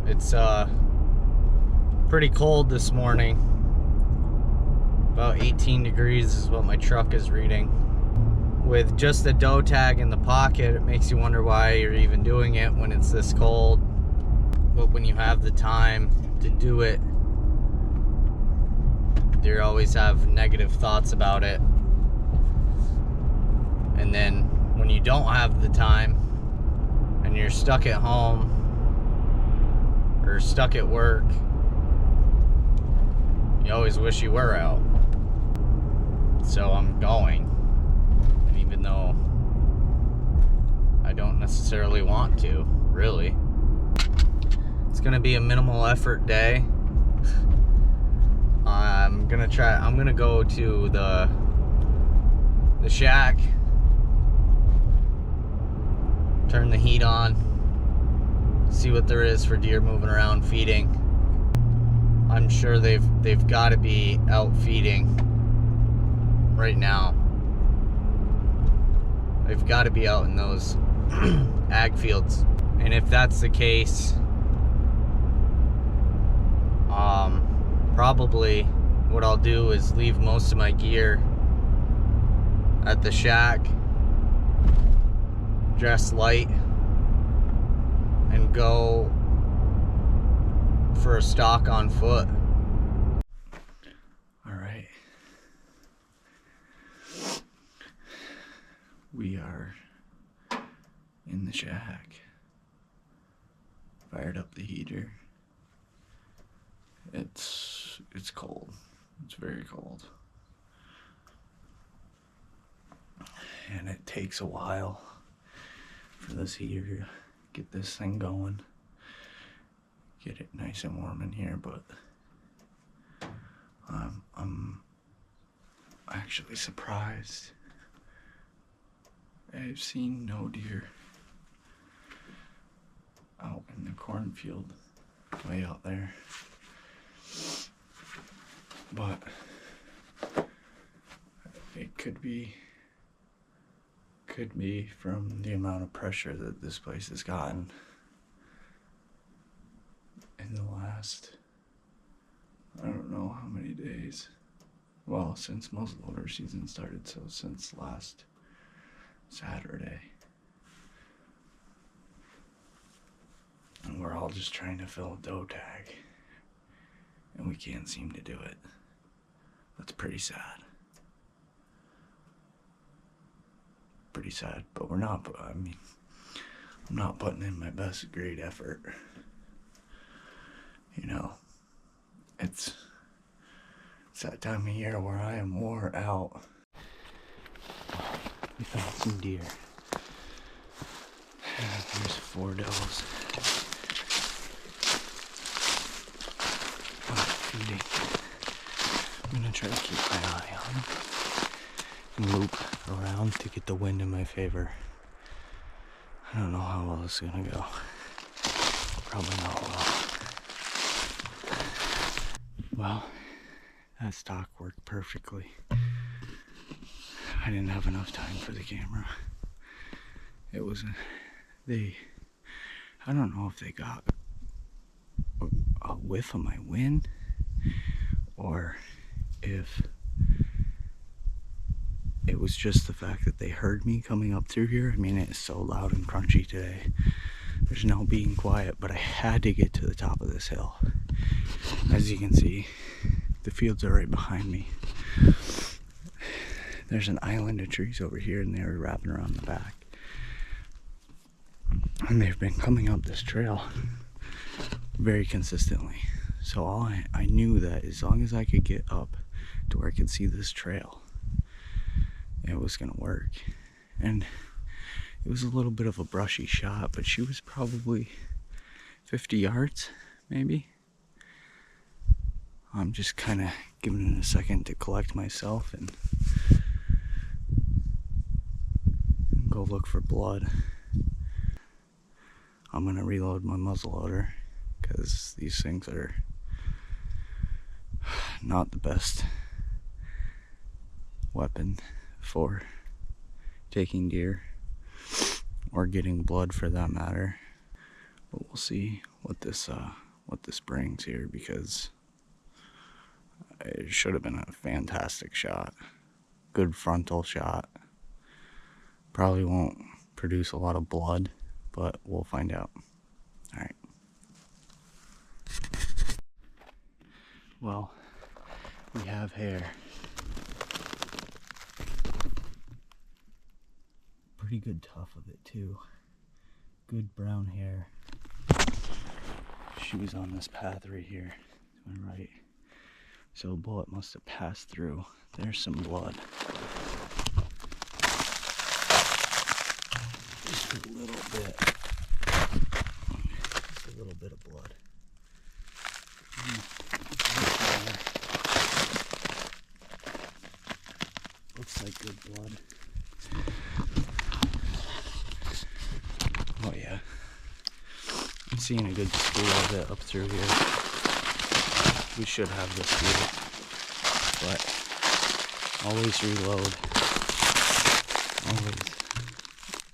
It's pretty cold this morning. About 18 degrees is what my truck is reading. With just the doe tag in the pocket, it makes you wonder why you're even doing it when it's this cold. But when you have the time to do it, you always have negative thoughts about it. And then when you don't have the time and you're stuck at home or stuck at work, you always wish you were out. So I'm going, and even though I don't necessarily want to, really. It's gonna be a minimal effort day. I'm gonna go to the shack, turn the heat on, see what there is for deer moving around feeding. I'm sure they've got to be out feeding right now. They've got to be out in those ag fields. And if that's the case, probably what I'll do is leave most of my gear at the shack, dress light, and go for a stalk on foot. All right. We are in the shack. Fired up the heater. It's cold. It's very cold. And it takes a while for this heater to get this thing going. Get it nice and warm in here, but I'm actually surprised. I've seen no deer out in the cornfield way out there, but it could be from the amount of pressure that this place has gotten in the last, I don't know how many days. Well, since muzzleloader season started, so since last Saturday. And we're all just trying to fill a doe tag, and we can't seem to do it. That's pretty sad. Pretty sad, but I'm not putting in my best grade effort. You know, it's that time of year where I am wore out. We found some deer. There's 4 does. Feeding. I'm gonna try to keep my eye on them and loop around to get the wind in my favor. I don't know how well this is gonna go. Probably not well. Well, that stalk worked perfectly. I didn't have enough time for the camera. It was I don't know if they got a whiff of my wind or if it was just the fact that they heard me coming up through here. I mean, it's so loud and crunchy today. There's no being quiet, but I had to get to the top of this hill. As you can see, the fields are right behind me. There's an island of trees over here, and they were wrapping around the back. And they've been coming up this trail very consistently. So I knew that as long as I could get up to where I could see this trail, it was gonna work. And it was a little bit of a brushy shot, but she was probably 50 yards, maybe. I'm just kind of giving it a second to collect myself and go look for blood. I'm gonna reload my muzzleloader because these things are not the best weapon for taking deer or getting blood for that matter. But we'll see what this brings here, because it should have been a fantastic shot. Good frontal shot. Probably won't produce a lot of blood, but we'll find out. Alright. Well, we have hair. Pretty good tuft of it too. Good brown hair. She was on this path right here to my right. So a bullet must have passed through. There's some blood. Just a little bit. Just a little bit of blood. Looks like good blood. Oh yeah. I'm seeing a good spool of it up through here. We should have this here, but always reload. Always.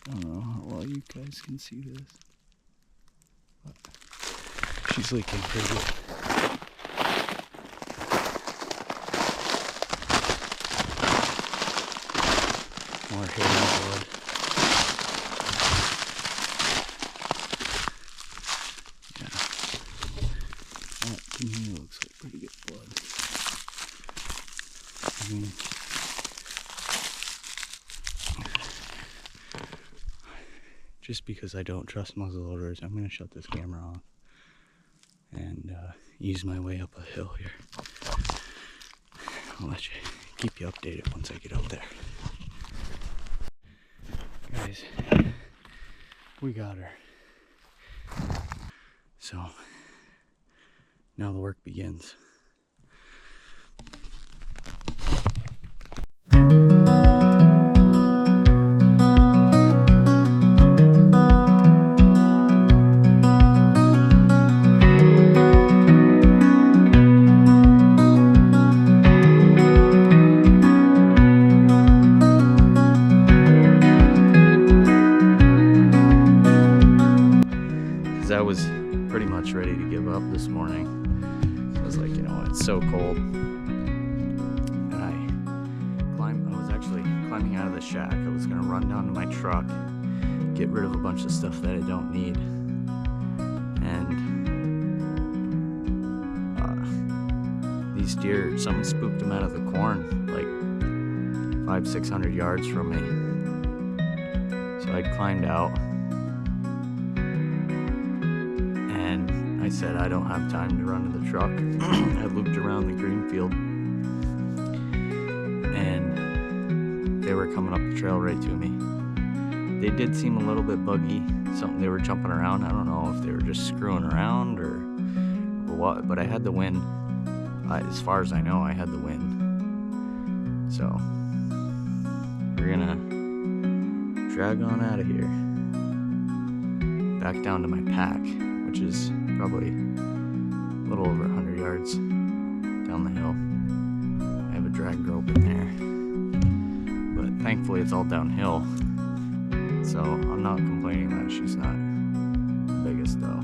I don't know how well you guys can see this, but she's leaking pretty good. More hair and blood. Yeah. That to me looks like pretty good blood. I mean, just because I don't trust muzzleloaders, I'm going to shut this camera off and ease my way up a hill here. I'll keep you updated once I get up there. Guys, we got her. So now the work begins. I was pretty much ready to give up this morning. I was like, you know, it's so cold. And I was actually climbing out of the shack. I was gonna run down to my truck, get rid of a bunch of stuff that I don't need. And these deer, someone spooked them out of the corn, like 500-600 yards from me. So I climbed out. I said I don't have time to run to the truck. I looped around the green field and they were coming up the trail right to me. They did seem a little bit buggy, something they were jumping around. I don't know if they were just screwing around or what, but I had the wind. As far as I know, I had the wind. So we're gonna drag on out of here. Back down to my pack, which is probably a little over 100 yards down the hill. I have a drag rope in there, but thankfully it's all downhill, so I'm not complaining that she's not the biggest though.